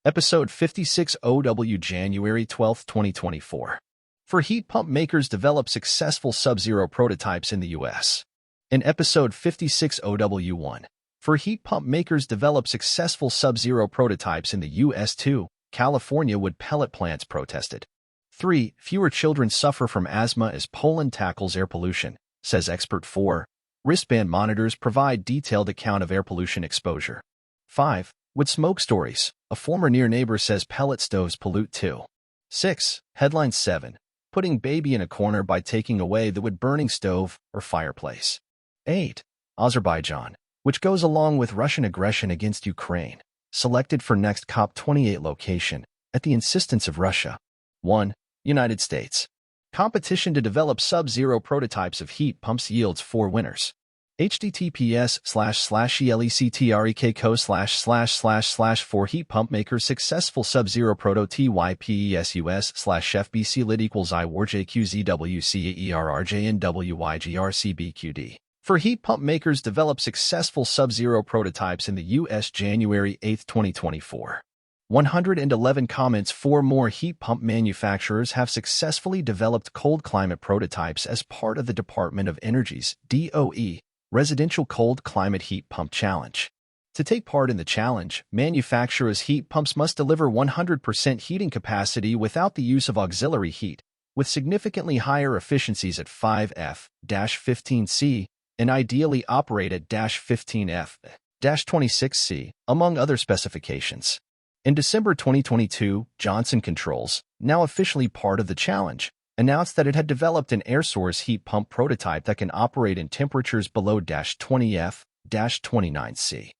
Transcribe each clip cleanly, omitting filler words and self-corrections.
Episode 56 OW January 12, 2024. For heat pump makers develop successful subzero prototypes in the U.S. In Episode 56 OW1, for heat pump makers develop successful subzero prototypes in the U.S. 2, California wood pellet plants protested. 3. Fewer children suffer from asthma as Poland tackles air pollution, says expert. 4. Wristband monitors provide detailed account of air pollution exposure. 5. Wood smoke stories. A former near-neighbor says pellet stoves pollute too. 6. Headline 7. Putting baby in a corner by taking away the wood-burning stove or fireplace. 8. Azerbaijan, which goes along with Russian aggression against Ukraine, selected for next COP28 location, at the insistence of Russia. 1. United States. Competition to develop sub-zero prototypes of heat pumps yields 4 winners. https://electreco///for heat pump makers successful sub-zero proto typesus/fbc lit equals iwarjqzwcaerrjnwygrcbqd. For heat pump makers develop successful sub-zero prototypes in the U.S. January 8, 2024. 111 comments. 4 more heat pump manufacturers have successfully developed cold climate prototypes as part of the Department of Energy's DOE Residential Cold Climate Heat Pump Challenge. To take part in the challenge, manufacturers' heat pumps must deliver 100% heating capacity without the use of auxiliary heat, with significantly higher efficiencies at 5F-15C and ideally operate at -15F-26C, among other specifications. In December 2022, Johnson Controls, now officially part of the challenge, announced that it had developed an air source heat pump prototype that can operate in temperatures below -20F-29C.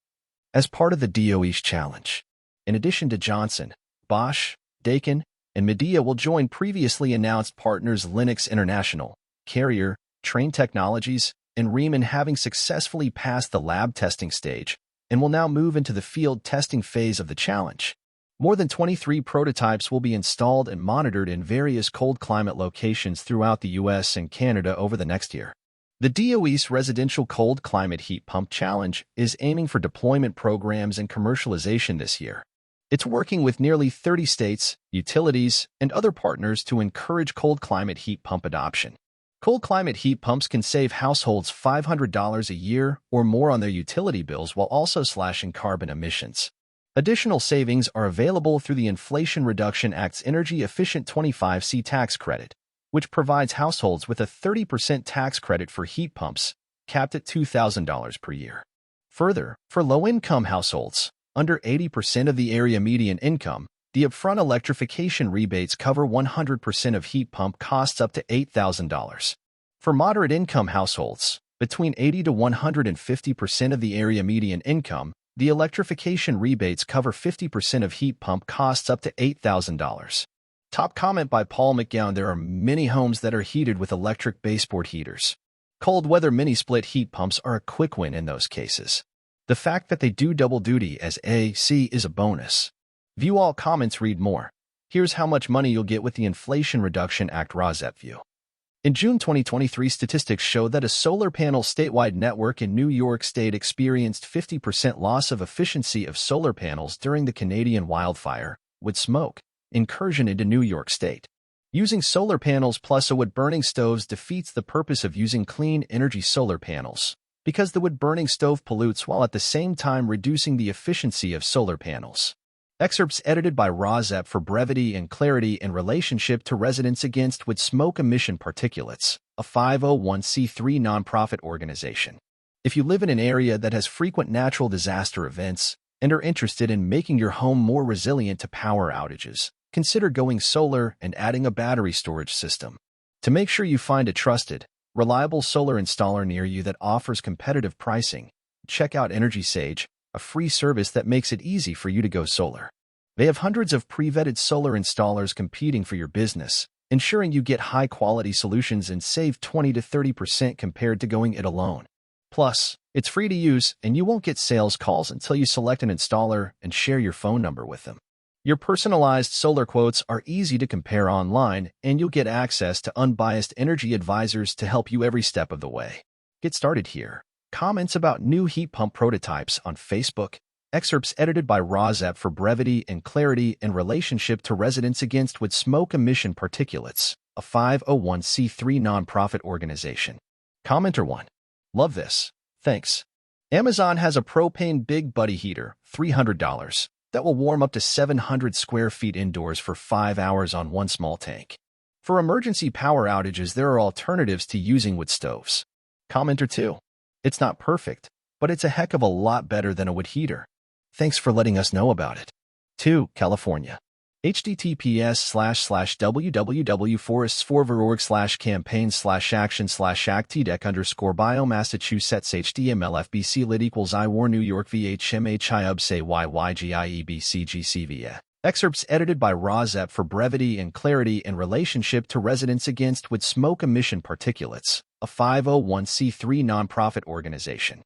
As part of the DOE's challenge, in addition to Johnson, Bosch, Daikin, and Midea will join previously announced partners Lennox International, Carrier, Trane Technologies, and Riemann having successfully passed the lab testing stage and will now move into the field testing phase of the challenge. More than 23 prototypes will be installed and monitored in various cold climate locations throughout the U.S. and Canada over the next year. The DOE's Residential Cold Climate Heat Pump Challenge is aiming for deployment programs and commercialization this year. It's working with nearly 30 states, utilities, and other partners to encourage cold climate heat pump adoption. Cold climate heat pumps can save households $500 a year or more on their utility bills while also slashing carbon emissions. Additional savings are available through the Inflation Reduction Act's Energy Efficient 25C tax credit, which provides households with a 30% tax credit for heat pumps, capped at $2,000 per year. Further, for low-income households, under 80% of the area median income, the upfront electrification rebates cover 100% of heat pump costs up to $8,000. For moderate-income households, between 80 to 150% of the area median income, the electrification rebates cover 50% of heat pump costs up to $8,000. Top comment by Paul McGowan. There are many homes that are heated with electric baseboard heaters. Cold weather mini-split heat pumps are a quick win in those cases. The fact that they do double duty as AC is a bonus. View all comments, read more. Here's how much money you'll get with the Inflation Reduction Act ROSEP view. In June 2023, statistics show that a solar panel statewide network in New York State experienced 50% loss of efficiency of solar panels during the Canadian wildfire, wood smoke, incursion into New York State. Using solar panels plus a wood-burning stoves defeats the purpose of using clean energy solar panels, because the wood-burning stove pollutes while at the same time reducing the efficiency of solar panels. Excerpts edited by ROSEP for brevity and clarity in relationship to Residents Against Wood Smoke Emission Particulates, a 501c3 nonprofit organization. If you live in an area that has frequent natural disaster events and are interested in making your home more resilient to power outages, consider going solar and adding a battery storage system. To make sure you find a trusted, reliable solar installer near you that offers competitive pricing, check out EnergySage, a free service that makes it easy for you to go solar. They have hundreds of pre-vetted solar installers competing for your business, ensuring you get high-quality solutions and save 20 to 30% compared to going it alone. Plus, it's free to use and you won't get sales calls until you select an installer and share your phone number with them. Your personalized solar quotes are easy to compare online, and you'll get access to unbiased energy advisors to help you every step of the way. Get started here. Comments about new heat pump prototypes on Facebook, Excerpts edited by Rozep for brevity and clarity in relationship to residents against with smoke emission particulates, a 501c3 nonprofit organization. Commenter 1. Love this. Thanks. Amazon has a propane Big Buddy heater, $300, that will warm up to 700 square feet indoors for 5 hours on one small tank. For emergency power outages, there are alternatives to using wood stoves. Commenter 2. It's not perfect, but it's a heck of a lot better than a wood heater. Thanks for letting us know about it. 2. California. https://www.forestsforver.org/campaign/action/actdec_bio Massachusetts HTML FBC lit = I war New York VHMHIUB say YYGIEBCGCVA. Excerpts edited by Rozep for brevity and clarity in relationship to residents against with smoke emission particulates, a 501c3 nonprofit organization.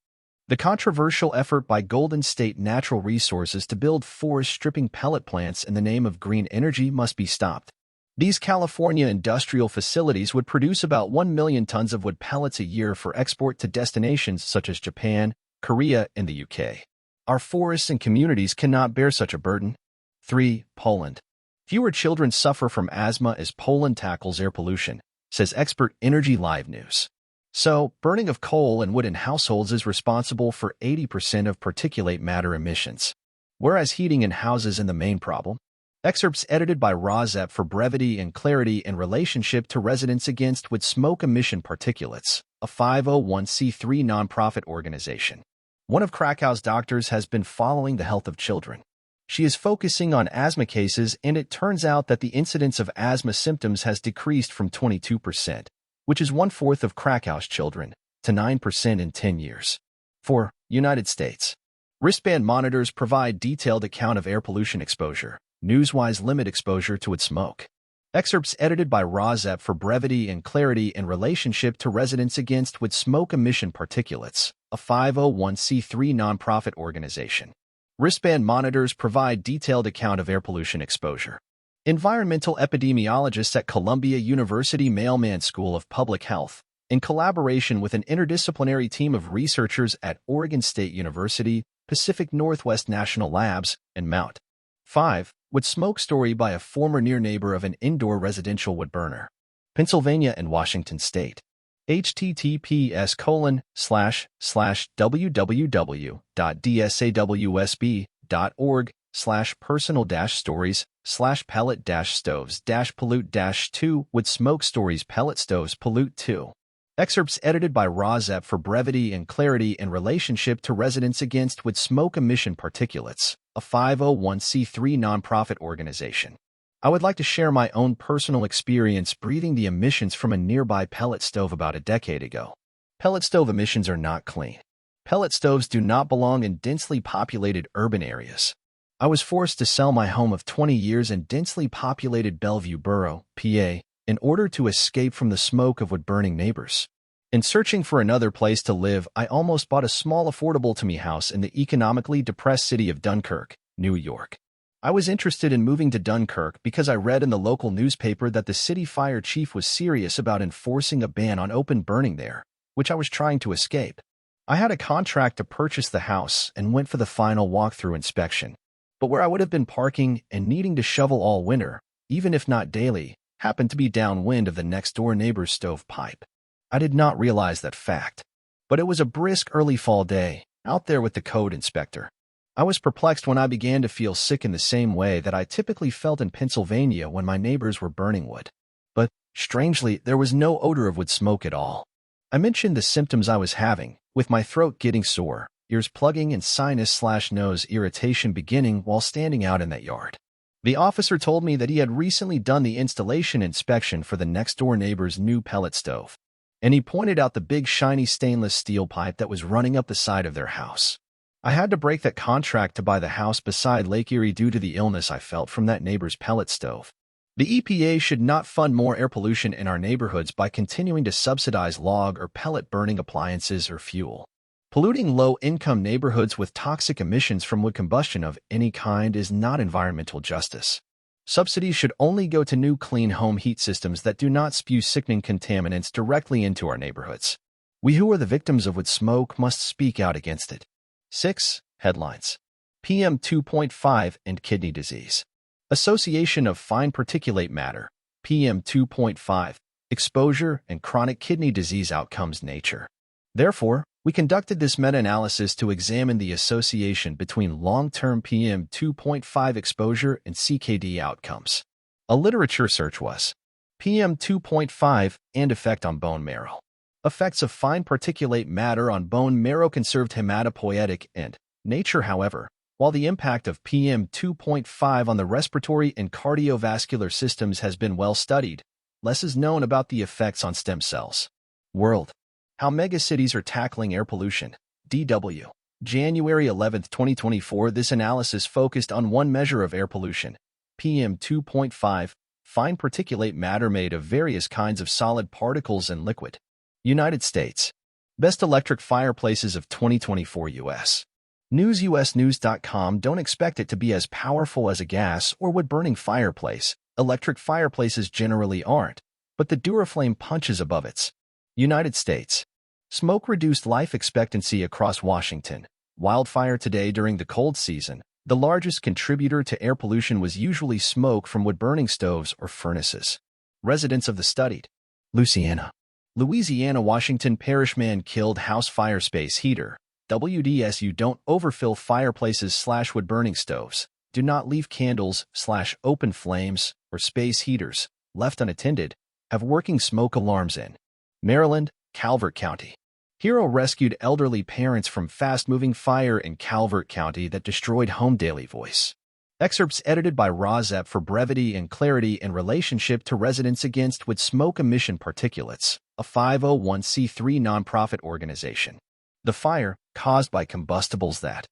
The controversial effort by Golden State Natural Resources to build forest-stripping pellet plants in the name of green energy must be stopped. These California industrial facilities would produce about 1 million tons of wood pellets a year for export to destinations such as Japan, Korea, and the UK. Our forests and communities cannot bear such a burden. 3. Poland. Fewer children suffer from asthma as Poland tackles air pollution, says expert Energy Live News. So, burning of coal and wood in households is responsible for 80% of particulate matter emissions, whereas heating in houses is the main problem. Excerpts edited by Rozep for brevity and clarity in relationship to residents against with smoke emission particulates, a 501c3 nonprofit organization. One of Krakow's doctors has been following the health of children. She is focusing on asthma cases, and it turns out that the incidence of asthma symptoms has decreased from 22%, which is 1/4 of Krakow's children, to 9% in 10 years. 4. United States. Wristband monitors provide detailed account of air pollution exposure. Newswise limit exposure to its smoke. Excerpts edited by Rozep for brevity and clarity in relationship to residents against with smoke emission particulates, a 501c3 nonprofit organization. Wristband monitors provide detailed account of air pollution exposure. Environmental epidemiologists at Columbia University Mailman School of Public Health, in collaboration with an interdisciplinary team of researchers at Oregon State University, Pacific Northwest National Labs, and Mt. 5. Wood smoke story by a former near-neighbor of an indoor residential wood burner. Pennsylvania and Washington State. https://www.personal-stories/pellet-stoves/pollute-2 wood smoke stories pellet stoves pollute 2. Excerpts edited by Rozep for brevity and clarity in relationship to residents against with smoke emission particulates, a 501c3 nonprofit organization. I would like to share my own personal experience breathing the emissions from a nearby pellet stove about a decade ago. Pellet stove emissions are not clean. Pellet stoves do not belong in densely populated urban areas. I was forced to sell my home of 20 years in densely populated Bellevue Borough, PA, in order to escape from the smoke of wood-burning neighbors. In searching for another place to live, I almost bought a small affordable-to-me house in the economically depressed city of Dunkirk, New York. I was interested in moving to Dunkirk because I read in the local newspaper that the city fire chief was serious about enforcing a ban on open burning there, which I was trying to escape. I had a contract to purchase the house and went for the final walkthrough inspection. But where I would have been parking and needing to shovel all winter, even if not daily, happened to be downwind of the next-door neighbor's stovepipe. I did not realize that fact. But it was a brisk early fall day, out there with the code inspector. I was perplexed when I began to feel sick in the same way that I typically felt in Pennsylvania when my neighbors were burning wood. But, strangely, there was no odor of wood smoke at all. I mentioned the symptoms I was having, with my throat getting sore, ears plugging and sinus/nose irritation beginning while standing out in that yard. The officer told me that he had recently done the installation inspection for the next-door neighbor's new pellet stove, and he pointed out the big shiny stainless steel pipe that was running up the side of their house. I had to break that contract to buy the house beside Lake Erie due to the illness I felt from that neighbor's pellet stove. The EPA should not fund more air pollution in our neighborhoods by continuing to subsidize log or pellet burning appliances or fuel. Polluting low-income neighborhoods with toxic emissions from wood combustion of any kind is not environmental justice. Subsidies should only go to new clean home heat systems that do not spew sickening contaminants directly into our neighborhoods. We who are the victims of wood smoke must speak out against it. 6. Headlines. PM 2.5 and kidney disease. Association of fine particulate matter, PM 2.5, exposure and chronic kidney disease outcomes nature. Therefore, we conducted this meta-analysis to examine the association between long-term PM 2.5 exposure and CKD outcomes. A literature search was PM 2.5 and effect on bone marrow. Effects of fine particulate matter on bone marrow conserved hematopoietic and nature. However, while the impact of PM 2.5 on the respiratory and cardiovascular systems has been well studied, less is known about the effects on stem cells. World. How megacities are tackling air pollution. DW. January 11, 2024. This analysis focused on one measure of air pollution, PM 2.5, fine particulate matter made of various kinds of solid particles and liquid. United States. Best electric fireplaces of 2024 U.S. News. USnews.com. Don't expect it to be as powerful as a gas or wood-burning fireplace. Electric fireplaces generally aren't, but the Duraflame punches above its. United States. Smoke reduced life expectancy across Washington. Wildfire today. During the cold season, the largest contributor to air pollution was usually smoke from wood-burning stoves or furnaces. Residents of the studied. Louisiana. Washington parish man killed house fire space heater. WDSU. Don't overfill fireplaces / wood-burning stoves. Do not leave candles / open flames or space heaters left unattended. Have working smoke alarms in Maryland, Calvert County. Hero rescued elderly parents from fast-moving fire in Calvert County that destroyed home. Daily Voice. Excerpts edited by Razep for brevity and clarity in relationship to Residents Against Wood Smoke Emission Particulates, a 501c3 nonprofit organization. The fire, caused by combustibles that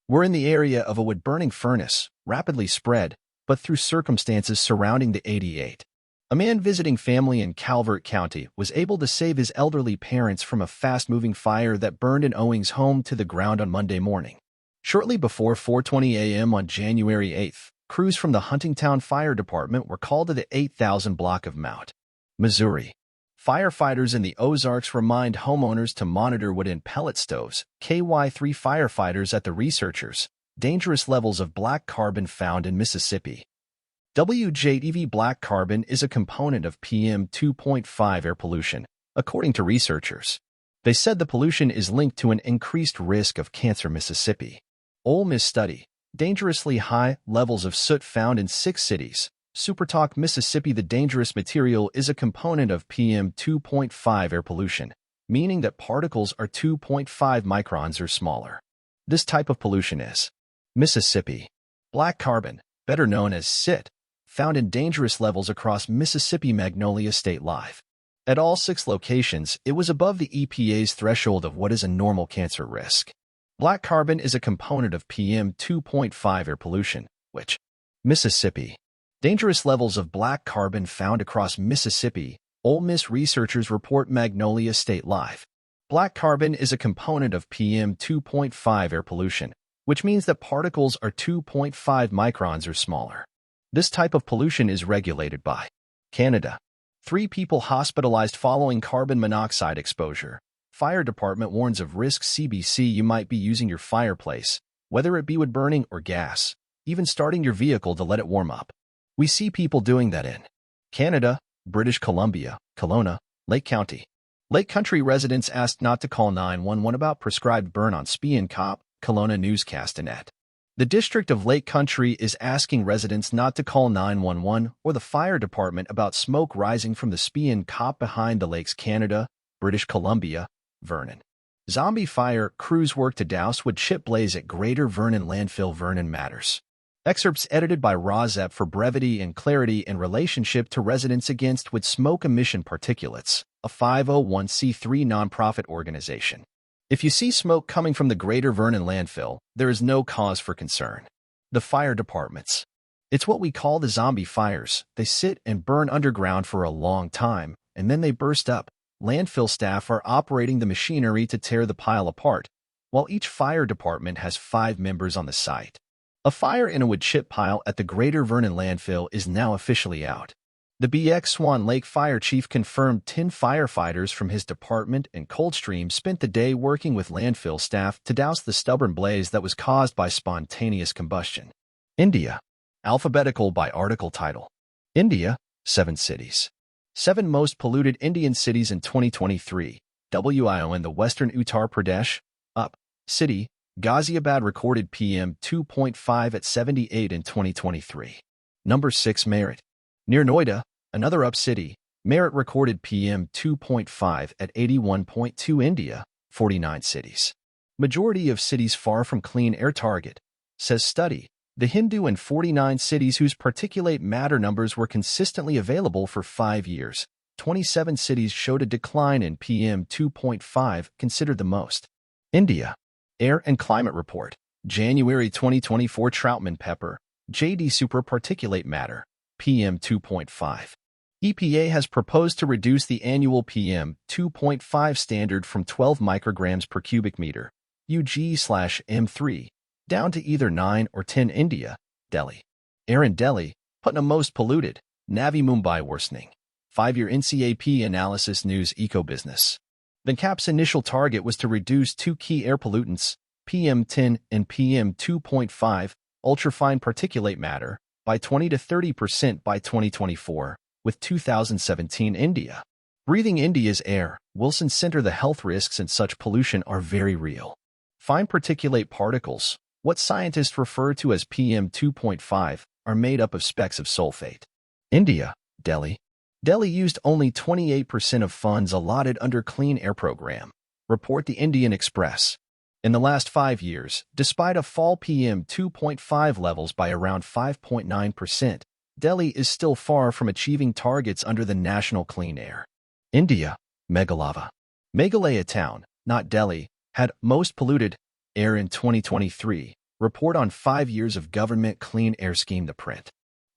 were in the area of a wood-burning furnace, rapidly spread, but through circumstances surrounding the 88. A man visiting family in Calvert County was able to save his elderly parents from a fast-moving fire that burned an Owings home to the ground on Monday morning. Shortly before 4:20 a.m. on January 8th, crews from the Huntingtown Fire Department were called to the 8,000 block of Mount, Missouri. Firefighters in the Ozarks remind homeowners to monitor wood and pellet stoves. KY3 firefighters at the researchers. Dangerous levels of black carbon found in Mississippi. WJEV. Black carbon is a component of PM 2.5 air pollution, according to researchers. They said the pollution is linked to an increased risk of cancer. Mississippi. Ole Miss study. Dangerously high levels of soot found in 6 cities. Supertalk. Mississippi. The dangerous material is a component of PM 2.5 air pollution, meaning that particles are 2.5 microns or smaller. This type of pollution is Mississippi. Black carbon, better known as SIT, found in dangerous levels across Mississippi. Magnolia State Live. At all 6 locations, it was above the EPA's threshold of what is a normal cancer risk. Black carbon is a component of PM 2.5 air pollution, which Mississippi. Dangerous levels of black carbon found across Mississippi. Ole Miss researchers report. Magnolia State Live. Black carbon is a component of PM 2.5 air pollution, which means that particles are 2.5 microns or smaller. This type of pollution is regulated by Canada. 3 people hospitalized following carbon monoxide exposure. Fire department warns of risks. CBC. You might be using your fireplace, whether it be wood burning or gas, even starting your vehicle to let it warm up. We see people doing that in Canada, British Columbia, Kelowna, Lake County. Lake Country residents asked not to call 911 about prescribed burn on Spion Cop, Kelowna newscast and at. The District of Lake Country is asking residents not to call 911 or the fire department about smoke rising from the Spion Cop behind the lakes. Canada, British Columbia, Vernon. Zombie fire. Crews work to douse wood chip blaze at Greater Vernon landfill. Vernon matters. Excerpts edited by Razep for brevity and clarity in relationship to Residents Against Wood Smoke Emission Particulates, a 501c3 nonprofit organization. If you see smoke coming from the Greater Vernon landfill, there is no cause for concern. The fire departments. It's what we call the zombie fires. They sit and burn underground for a long time, and then they burst up. Landfill staff are operating the machinery to tear the pile apart, while each fire department has 5 members on the site. A fire in a wood chip pile at the Greater Vernon landfill is now officially out. The BX Swan Lake fire chief confirmed 10 firefighters from his department in Coldstream spent the day working with landfill staff to douse the stubborn blaze that was caused by spontaneous combustion. India. Alphabetical by article title. India, 7 cities. 7 most polluted Indian cities in 2023. WIO in the western Uttar Pradesh, UP, city, Ghaziabad recorded PM 2.5 at 78 in 2023. Number 6 Meerut. Near Noida, another UP city, Meerut recorded PM 2.5 at 81.2. India, 49 cities. Majority of cities far from clean air target, says study. The Hindu in 49 cities whose particulate matter numbers were consistently available for 5 years. 27 cities showed a decline in PM 2.5, considered the most. India. Air and Climate Report. January 2024 Troutman Pepper, JD Superparticulate Matter, PM 2.5. EPA has proposed to reduce the annual PM 2.5 standard from 12 micrograms per cubic meter, UG/M3, down to either 9 or 10. India, Delhi. Air in Delhi, Putnam most polluted, Navi Mumbai worsening. 5-year NCAP analysis news eco-business. The CAP's initial target was to reduce 2 key air pollutants, PM10 and PM 2.5, ultrafine particulate matter, by 20 to 30% by 2024, with 2017 India. Breathing India's air, Wilson Center. The health risks in such pollution are very real. Fine particulate particles, what scientists refer to as PM 2.5, are made up of specks of sulfate. India, Delhi. Delhi used only 28% of funds allotted under Clean Air Program, report the Indian Express. In the last 5 years, despite a fall PM 2.5 levels by around 5.9%, Delhi is still far from achieving targets under the National Clean Air. India, Meghalaya. Meghalaya town, not Delhi, had most polluted air in 2023, report on 5 years of government clean air scheme. The print.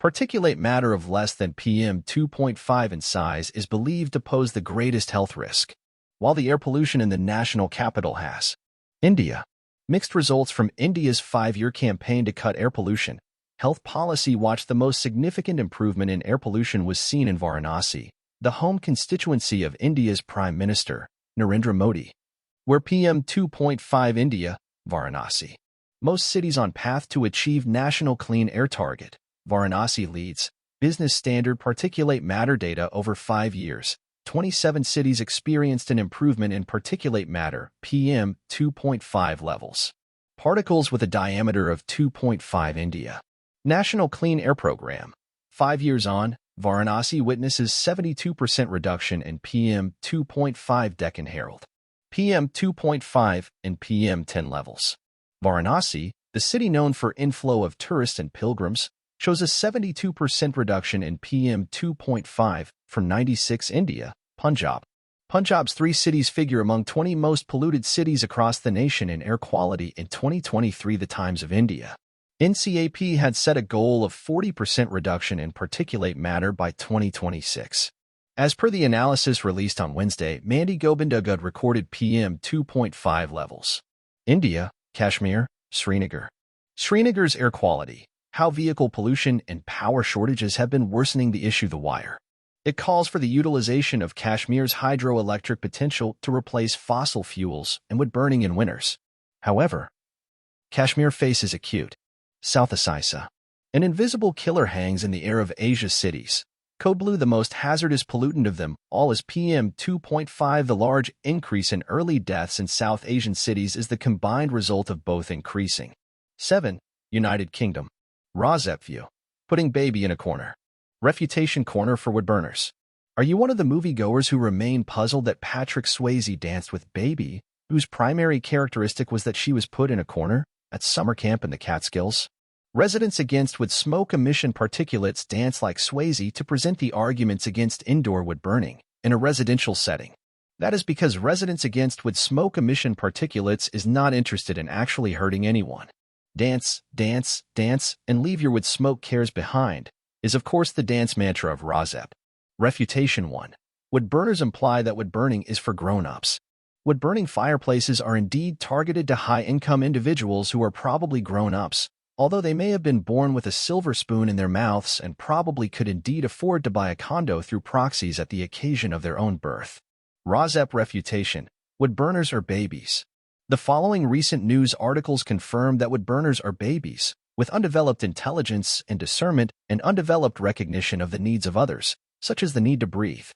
Particulate matter of less than PM 2.5 in size is believed to pose the greatest health risk, while the air pollution in the national capital has. India. Mixed results from India's 5-year campaign to cut air pollution. Health Policy Watch. The most significant improvement in air pollution was seen in Varanasi, the home constituency of India's Prime Minister, Narendra Modi, where PM 2.5. India, Varanasi. Most cities on path to achieve national clean air target. Varanasi leads. Business standard particulate matter data over 5 years. 27 cities experienced an improvement in particulate matter, PM 2.5 levels. Particles with a diameter of 2.5. India. National Clean Air Program. 5 years on, Varanasi witnesses 72% reduction in PM 2.5. Deccan Herald. PM 2.5 and PM 10 levels. Varanasi, the city known for inflow of tourists and pilgrims, shows a 72% reduction in PM 2.5 from 96. India, Punjab. Punjab's 3 cities figure among 20 most polluted cities across the nation in air quality in 2023. The Times of India. NCAP had set a goal of 40% reduction in particulate matter by 2026. As per the analysis released on Wednesday, Mandi Gobindagud recorded PM 2.5 levels. India, Kashmir, Srinagar. Srinagar's air quality. How vehicle pollution and power shortages have been worsening the issue. The Wire. It calls for the utilization of Kashmir's hydroelectric potential to replace fossil fuels and wood burning in winters. However, Kashmir faces acute South Assisa. An invisible killer hangs in the air of Asia's cities. Code Blue, the most hazardous pollutant of them all, is PM 2.5. The large increase in early deaths in South Asian cities is the combined result of both increasing. 7. United Kingdom. Rozep view. Putting baby in a corner. Refutation corner for wood burners. Are you one of the moviegoers who remain puzzled that Patrick Swayze danced with Baby, whose primary characteristic was that she was put in a corner, at summer camp in the Catskills? Residents against wood smoke emission particulates dance like Swayze to present the arguments against indoor wood burning in a residential setting. That is because residents against wood smoke emission particulates is not interested in actually hurting anyone. Dance, dance, dance, and leave your wood smoke cares behind is of course the dance mantra of Rozep. Refutation 1. Wood burners imply that wood burning is for grown-ups. Wood burning fireplaces are indeed targeted to high-income individuals who are probably grown-ups, although they may have been born with a silver spoon in their mouths and probably could indeed afford to buy a condo through proxies at the occasion of their own birth. Rozep refutation. Wood burners are babies. The following recent news articles confirm that wood burners are babies, with undeveloped intelligence and discernment and undeveloped recognition of the needs of others, such as the need to breathe.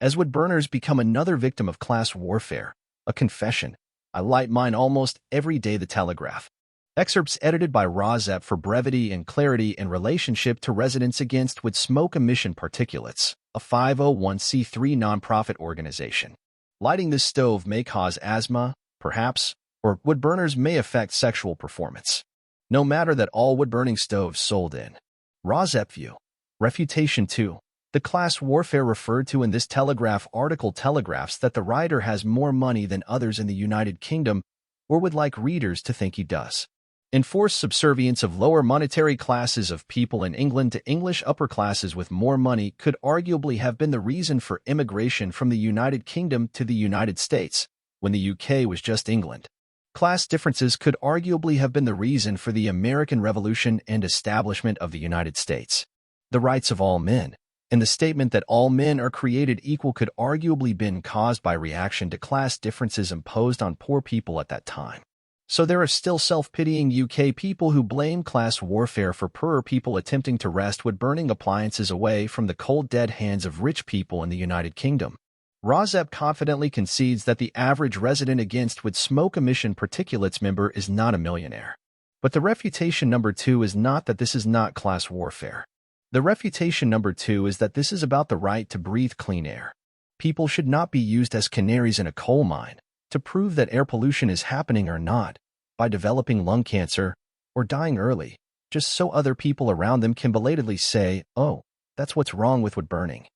As wood burners become another victim of class warfare, a confession. I light mine almost every day. The Telegraph. Excerpts edited by Rozep for brevity and clarity in relationship to Residents Against Wood Smoke Emission Particulates, a 501c3 nonprofit organization. Lighting this stove may cause asthma, perhaps, or wood burners may affect sexual performance. No matter that all wood-burning stoves sold in. Rozep view. Refutation 2. The class warfare referred to in this Telegraph article telegraphs that the writer has more money than others in the United Kingdom, or would like readers to think he does. Enforced subservience of lower monetary classes of people in England to English upper classes with more money could arguably have been the reason for immigration from the United Kingdom to the United States, when the UK was just England. Class differences could arguably have been the reason for the American Revolution and establishment of the United States. The rights of all men, and the statement that all men are created equal could arguably been caused by reaction to class differences imposed on poor people at that time. So there are still self-pitying UK people who blame class warfare for poorer people attempting to wrest wood-burning appliances away from the cold dead hands of rich people in the United Kingdom. Rozep confidently concedes that the average resident against wood smoke emission particulates member is not a millionaire. But the refutation number 2 is not that this is not class warfare. The refutation number 2 is that this is about the right to breathe clean air. People should not be used as canaries in a coal mine to prove that air pollution is happening or not, by developing lung cancer or dying early, just so other people around them can belatedly say, oh, that's what's wrong with wood burning.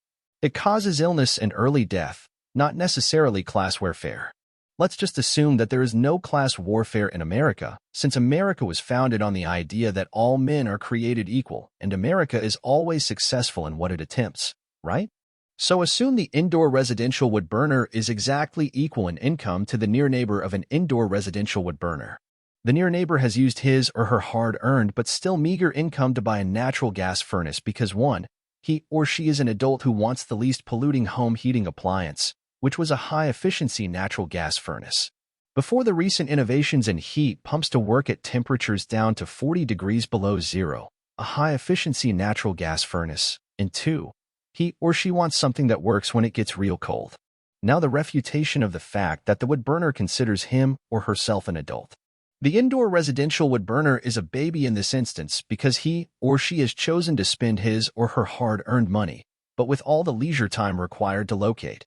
It causes illness and early death, not necessarily class warfare. Let's just assume that there is no class warfare in America, since America was founded on the idea that all men are created equal, and America is always successful in what it attempts, right? So assume the indoor residential wood burner is exactly equal in income to the near neighbor of an indoor residential wood burner. The near neighbor has used his or her hard-earned but still meager income to buy a natural gas furnace because 1. He or she is an adult who wants the least polluting home heating appliance, which was a high-efficiency natural gas furnace. Before the recent innovations in heat pumps to work at temperatures down to 40 degrees below zero, a high-efficiency natural gas furnace, and 2. He or she wants something that works when it gets real cold. Now the refutation of the fact that the wood burner considers him or herself an adult. The indoor residential wood burner is a baby in this instance because he or she has chosen to spend his or her hard-earned money, but with all the leisure time required to locate,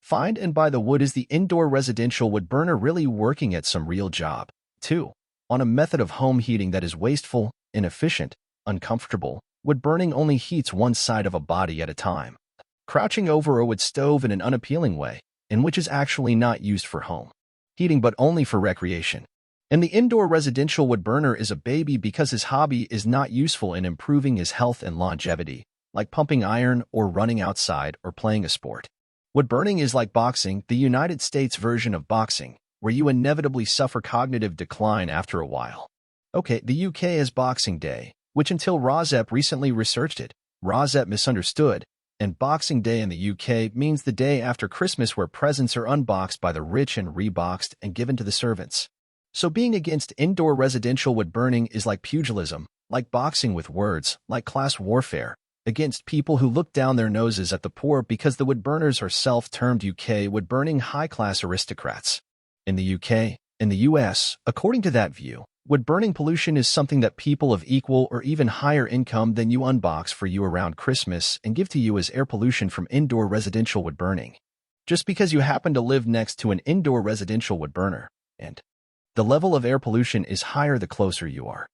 find and buy the wood. Is the indoor residential wood burner really working at some real job? 2. On a method of home heating that is wasteful, inefficient, uncomfortable, wood burning only heats one side of a body at a time, crouching over a wood stove in an unappealing way, in which is actually not used for home heating but only for recreation. And the indoor residential wood burner is a baby because his hobby is not useful in improving his health and longevity, like pumping iron or running outside or playing a sport. Wood burning is like boxing, the United States version of boxing, where you inevitably suffer cognitive decline after a while. Okay, the UK has Boxing Day, which until Rozep recently researched it, Rozep misunderstood, and Boxing Day in the UK means the day after Christmas where presents are unboxed by the rich and reboxed and given to the servants. So being against indoor residential wood burning is like pugilism, like boxing with words, like class warfare, against people who look down their noses at the poor because the wood burners are self-termed UK wood-burning high-class aristocrats. In the UK, in the US, according to that view, wood-burning pollution is something that people of equal or even higher income than you unbox for you around Christmas and give to you as air pollution from indoor residential wood burning, just because you happen to live next to an indoor residential wood burner, and the level of air pollution is higher the closer you are.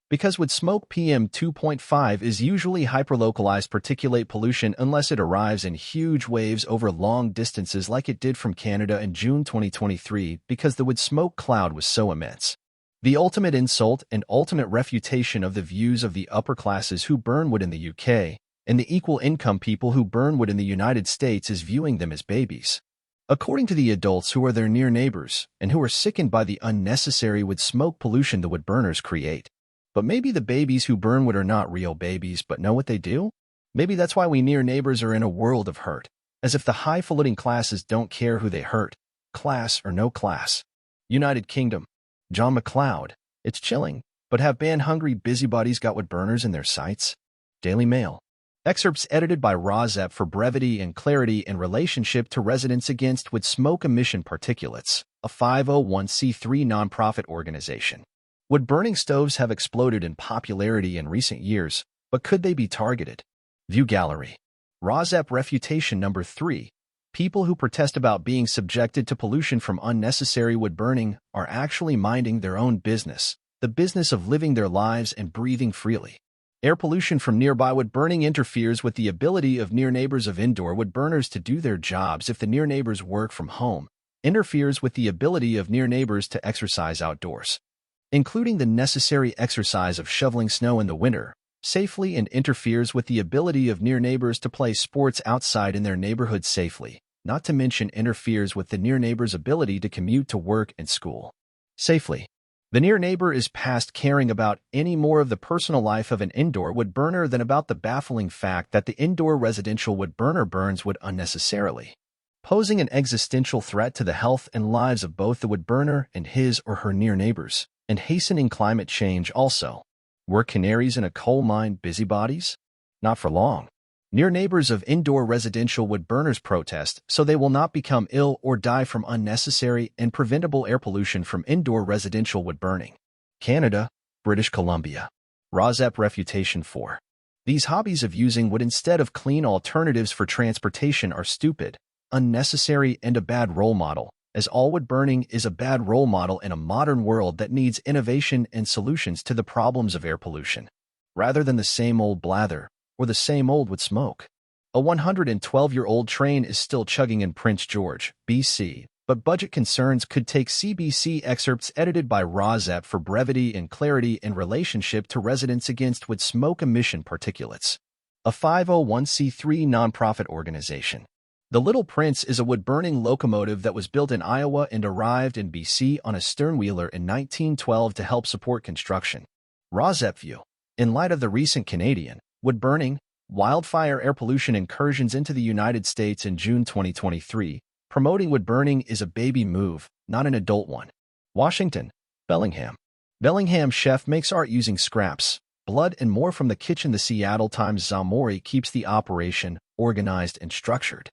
Because wood smoke PM 2.5 is usually hyperlocalized particulate pollution unless it arrives in huge waves over long distances like it did from Canada in June 2023 because the wood smoke cloud was so immense. The ultimate insult and ultimate refutation of the views of the upper classes who burn wood in the UK and the equal income people who burn wood in the United States is viewing them as babies. According to the adults who are their near neighbors and who are sickened by the unnecessary wood smoke pollution the wood burners create. But maybe the babies who burn wood are not real babies but know what they do? Maybe that's why we near neighbors are in a world of hurt, as if the highfalutin classes don't care who they hurt, class or no class. United Kingdom. John McLeod. It's chilling, but have ban-hungry busybodies got wood burners in their sights? Daily Mail. Excerpts edited by Rozep for brevity and clarity in relationship to residents against wood smoke emission particulates, a 501c3 nonprofit organization. Wood-burning stoves have exploded in popularity in recent years, but could they be targeted? View Gallery. Rozep refutation number 3. People who protest about being subjected to pollution from unnecessary wood burning are actually minding their own business, the business of living their lives and breathing freely. Air pollution from nearby wood burning interferes with the ability of near neighbors of indoor wood burners to do their jobs if the near neighbors work from home, interferes with the ability of near neighbors to exercise outdoors, including the necessary exercise of shoveling snow in the winter, safely, and interferes with the ability of near neighbors to play sports outside in their neighborhood safely, not to mention interferes with the near neighbor's ability to commute to work and school safely. The near neighbor is past caring about any more of the personal life of an indoor wood burner than about the baffling fact that the indoor residential wood burner burns wood unnecessarily, posing an existential threat to the health and lives of both the wood burner and his or her near neighbors, and hastening climate change also. Were canaries in a coal mine busybodies? Not for long. Near neighbors of indoor residential wood burners protest so they will not become ill or die from unnecessary and preventable air pollution from indoor residential wood burning. Canada, British Columbia. Rozep refutation 4. These hobbies of using wood instead of clean alternatives for transportation are stupid, unnecessary, and a bad role model, as all wood burning is a bad role model in a modern world that needs innovation and solutions to the problems of air pollution, rather than the same old blather, or the same old wood smoke. A 112-year-old train is still chugging in Prince George, BC, but budget concerns could take CBC excerpts edited by Rozep for brevity and clarity in relationship to residents against wood smoke emission particulates, a 501c3 nonprofit organization. The Little Prince is a wood-burning locomotive that was built in Iowa and arrived in BC on a sternwheeler in 1912 to help support construction. Rozep view. In light of the recent Canadian wood-burning, wildfire air pollution incursions into the United States in June 2023, promoting wood-burning is a baby move, not an adult one. Washington, Bellingham. Bellingham chef makes art using scraps, blood, and more from the kitchen. The Seattle Times Zamori keeps the operation organized and structured.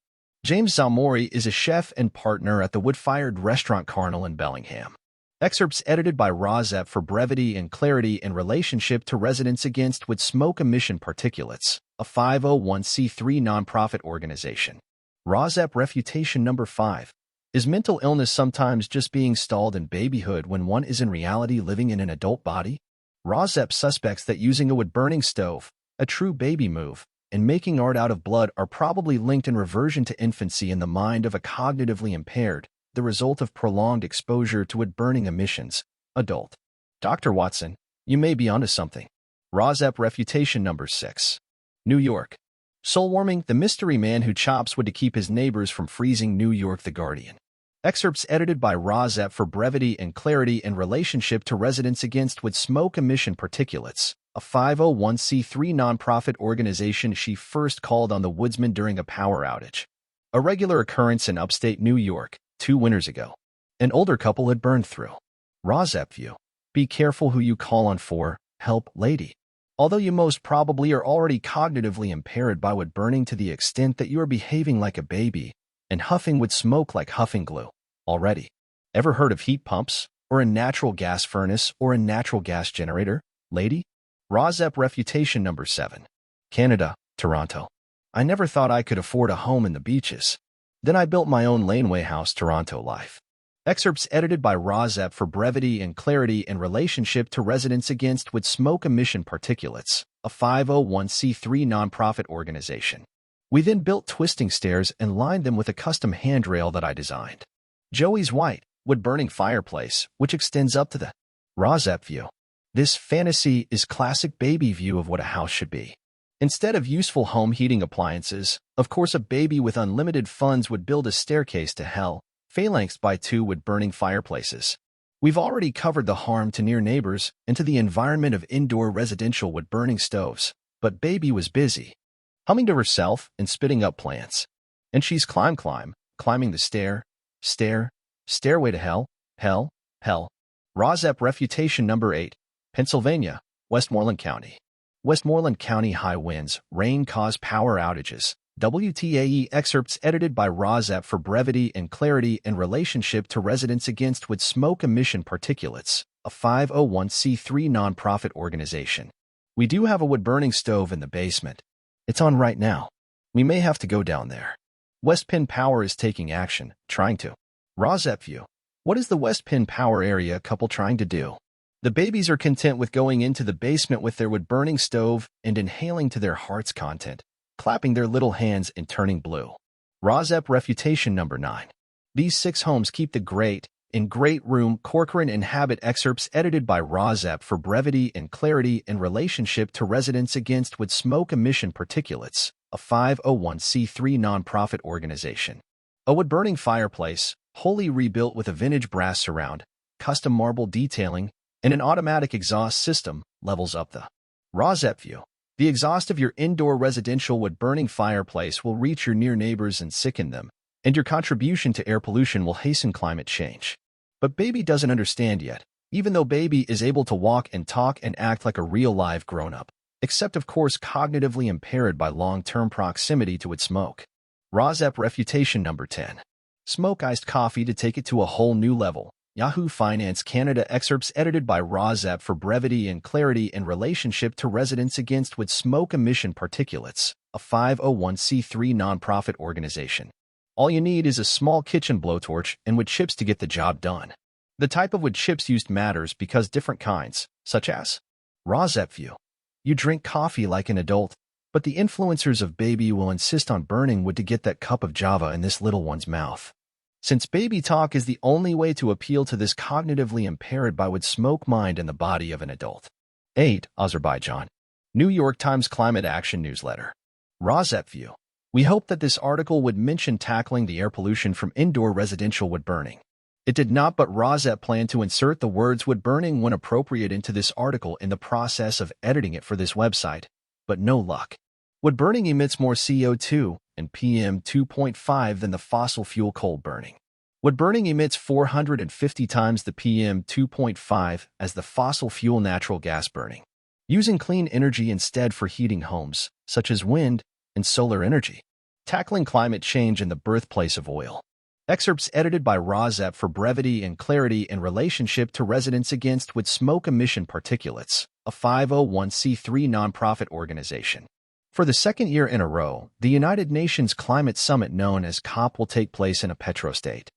James Zamori is a chef and partner at the wood-fired restaurant Carnal in Bellingham. Excerpts edited by Rozep for brevity and clarity in relationship to residents against wood smoke emission particulates, a 501c3 nonprofit organization. Rozep refutation number 5. Is mental illness sometimes just being stalled in babyhood when one is in reality living in an adult body? Rozep suspects that using a wood-burning stove, a true baby move, and making art out of blood are probably linked in reversion to infancy in the mind of a cognitively impaired, the result of prolonged exposure to wood-burning emissions, adult. Dr. Watson, you may be onto something. Rozep refutation number 6. New York. Soul warming, the mystery man who chops wood to keep his neighbors from freezing. New York, The Guardian. Excerpts edited by Rozep for brevity and clarity in relationship to residents against wood smoke emission particulates, a 501c3 nonprofit organization. She first called on the woodsman during a power outage, a regular occurrence in upstate New York, 2 winters ago. An older couple had burned through. Rozep view. Be careful who you call on for help, lady. Although you most probably are already cognitively impaired by wood burning to the extent that you are behaving like a baby and huffing wood smoke like huffing glue already. Ever heard of heat pumps, or a natural gas furnace, or a natural gas generator, lady? Rozep refutation number 7. Canada, Toronto. I never thought I could afford a home in the beaches. Then I built my own laneway house. Toronto life. Excerpts edited by Rozep for brevity and clarity in relationship to residents against wood smoke emission particulates, a 501c3 nonprofit organization. We then built twisting stairs and lined them with a custom handrail that I designed. Joey's white, wood-burning fireplace, which extends up to the Rozep view. This fantasy is classic baby view of what a house should be. Instead of useful home heating appliances, of course a baby with unlimited funds would build a staircase to hell, phalanxed by 2 wood-burning fireplaces. We've already covered the harm to near neighbors and to the environment of indoor residential wood-burning stoves, but baby was busy, humming to herself and spitting up plants. And she's climbing the stairway to hell. Rosep refutation number 8, Pennsylvania, Westmoreland County. Westmoreland County high winds, rain cause power outages. WTAE excerpts edited by Rosep for brevity and clarity in relationship to residents against with smoke emission particulates, a 501c3 nonprofit organization. We do have a wood-burning stove in the basement. It's on right now. We may have to go down there. West Penn Power is taking action, trying to. Rosep view. What is the West Penn Power area couple trying to do? The babies are content with going into the basement with their wood-burning stove and inhaling to their heart's content, clapping their little hands and turning blue. Rosep refutation number 9. These 6 homes keep the great room Corcoran inhabit excerpts edited by Rosep for brevity and clarity in relationship to residents against with smoke emission particulates, a 501c3 nonprofit organization. A wood-burning fireplace, wholly rebuilt with a vintage brass surround, custom marble detailing, and an automatic exhaust system, levels up the Rosep view. The exhaust of your indoor residential wood-burning fireplace will reach your near neighbors and sicken them, and your contribution to air pollution will hasten climate change. But baby doesn't understand yet, even though baby is able to walk and talk and act like a real live grown-up, except of course cognitively impaired by long-term proximity to its smoke. Rosep refutation number 10. Smoke iced coffee to take it to a whole new level. Yahoo Finance Canada excerpts edited by Rosep for brevity and clarity in relationship to residents against with smoke emission particulates, a 501c3 nonprofit organization. All you need is a small kitchen blowtorch and wood chips to get the job done. The type of wood chips used matters because different kinds, such as Rosep view. You drink coffee like an adult, but the influencers of baby will insist on burning wood to get that cup of java in this little one's mouth. Since baby talk is the only way to appeal to this cognitively impaired by wood smoke mind in the body of an adult. 8. Azerbaijan. New York Times Climate Action Newsletter. Rosep view. We hope that this article would mention tackling the air pollution from indoor residential wood burning. It did not, but Rosep planned to insert the words wood burning when appropriate into this article in the process of editing it for this website, but no luck. Wood burning emits more CO2 and PM 2.5 than the fossil fuel coal burning. Wood burning emits 450 times the PM 2.5 as the fossil fuel natural gas burning. Using clean energy instead for heating homes, such as wind and solar energy. Tackling climate change in the birthplace of oil. Excerpts edited by Rosep for brevity and clarity in relationship to residents against with smoke emission particulates, a 501c3 nonprofit organization. For the second year in a row, the United Nations Climate Summit known as COP will take place in a petrostate.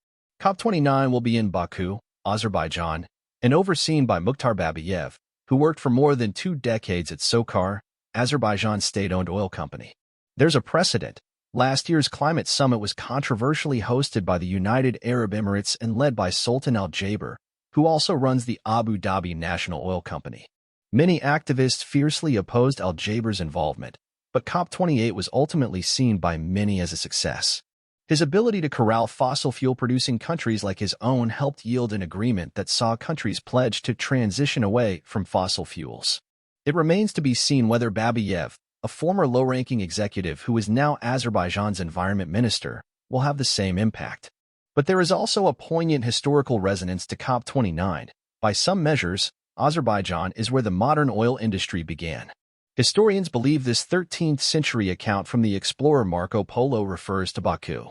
COP29 will be in Baku, Azerbaijan, and overseen by Mukhtar Babayev, who worked for more than 2 decades at SOCAR, Azerbaijan's state-owned oil company. There's a precedent. Last year's climate summit was controversially hosted by the United Arab Emirates and led by Sultan Al Jaber, who also runs the Abu Dhabi National Oil Company. Many activists fiercely opposed Al Jaber's involvement, but COP28 was ultimately seen by many as a success. His ability to corral fossil fuel-producing countries like his own helped yield an agreement that saw countries pledge to transition away from fossil fuels. It remains to be seen whether Babayev, a former low-ranking executive who is now Azerbaijan's environment minister, will have the same impact. But there is also a poignant historical resonance to COP29. By some measures, Azerbaijan is where the modern oil industry began. Historians believe this 13th-century account from the explorer Marco Polo refers to Baku.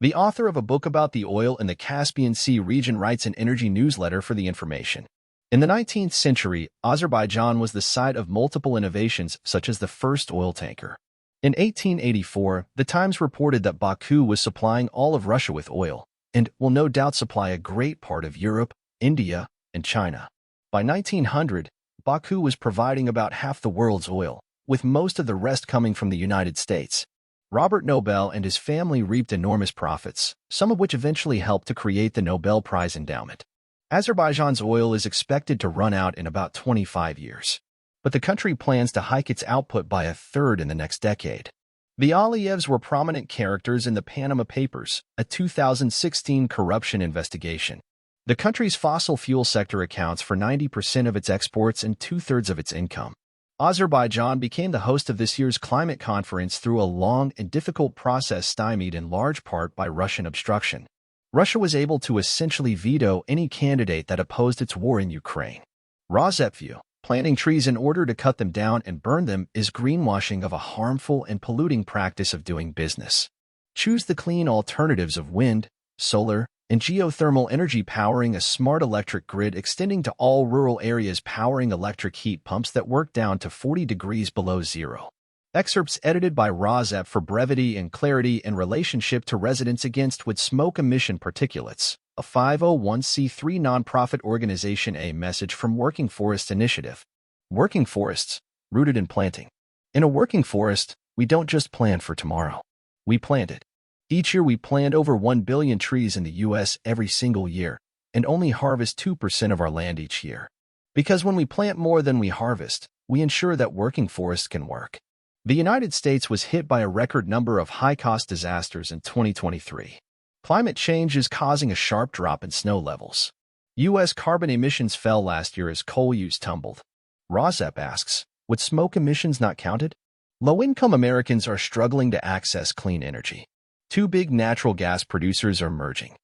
The author of a book about the oil in the Caspian Sea region writes an energy newsletter for the information. In the 19th century, Azerbaijan was the site of multiple innovations such as the first oil tanker. In 1884, the Times reported that Baku was supplying all of Russia with oil, and will no doubt supply a great part of Europe, India, and China. By 1900, Baku was providing about half the world's oil, with most of the rest coming from the United States. Robert Nobel and his family reaped enormous profits, some of which eventually helped to create the Nobel Prize endowment. Azerbaijan's oil is expected to run out in about 25 years, but the country plans to hike its output by a third in the next decade. The Aliyevs were prominent characters in the Panama Papers, a 2016 corruption investigation. The country's fossil fuel sector accounts for 90% of its exports and two-thirds of its income. Azerbaijan became the host of this year's climate conference through a long and difficult process stymied in large part by Russian obstruction. Russia was able to essentially veto any candidate that opposed its war in Ukraine. Rosep view, planting trees in order to cut them down and burn them is greenwashing of a harmful and polluting practice of doing business. Choose the clean alternatives of wind, solar, and geothermal energy powering a smart electric grid extending to all rural areas powering electric heat pumps that work down to 40 degrees below zero. Excerpts edited by Rosep for brevity and clarity in relationship to residents against with smoke emission particulates, a 501c3 nonprofit organization. A message from Working Forest Initiative. Working forests, rooted in planting. In a working forest, we don't just plan for tomorrow. We plant it. Each year we plant over 1 billion trees in the U.S. every single year, and only harvest 2% of our land each year. Because when we plant more than we harvest, we ensure that working forests can work. The United States was hit by a record number of high-cost disasters in 2023. Climate change is causing a sharp drop in snow levels. U.S. carbon emissions fell last year as coal use tumbled. Rosep asks, with smoke emissions not counted? Low-income Americans are struggling to access clean energy. Two big natural gas producers are merging.